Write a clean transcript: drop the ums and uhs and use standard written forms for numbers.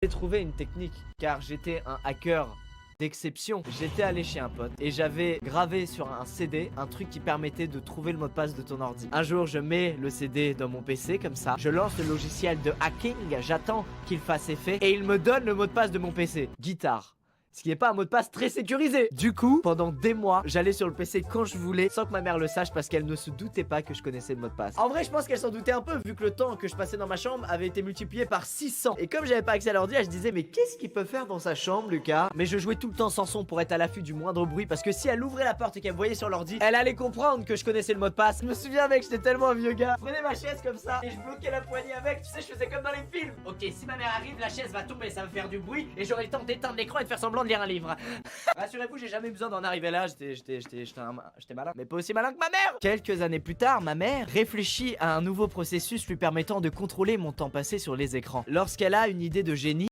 J'ai trouvé une technique car j'étais un hacker d'exception. J'étais allé chez un pote et j'avais gravé sur un CD un truc qui permettait de trouver le mot de passe de ton ordi. Un jour, je mets le CD dans mon PC comme ça, je lance le logiciel de hacking, j'attends qu'il fasse effet et il me donne le mot de passe de mon PC. Guitare. Ce qui n'est pas un mot de passe très sécurisé. Du coup, pendant des mois, j'allais sur le PC quand je voulais, sans que ma mère le sache, parce qu'elle ne se doutait pas que je connaissais le mot de passe. En vrai, je pense qu'elle s'en doutait un peu, vu que le temps que je passais dans ma chambre avait été multiplié par 600. Et comme j'avais pas accès à l'ordi, elle se disait, mais qu'est-ce qu'il peut faire dans sa chambre, Lucas? Mais je jouais tout le temps sans son pour être à l'affût du moindre bruit, parce que si elle ouvrait la porte et qu'elle me voyait sur l'ordi, elle allait comprendre que je connaissais le mot de passe. Je me souviens, mec, j'étais tellement un vieux gars. Je prenais ma chaise comme ça et je bloquais la poignée avec. Tu sais, je faisais comme dans les films. Ok, si ma mère arrive, la chaise va tomber, ça va faire du bruit et j'aurai le temps d'éteindre l'écran et de faire semblant de lire un livre. Rassurez-vous, j'ai jamais eu besoin d'en arriver là, j'étais malin, mais pas aussi malin que ma mère. Quelques années plus tard, ma mère réfléchit à un nouveau processus lui permettant de contrôler mon temps passé sur les écrans. Lorsqu'elle a une idée de génie,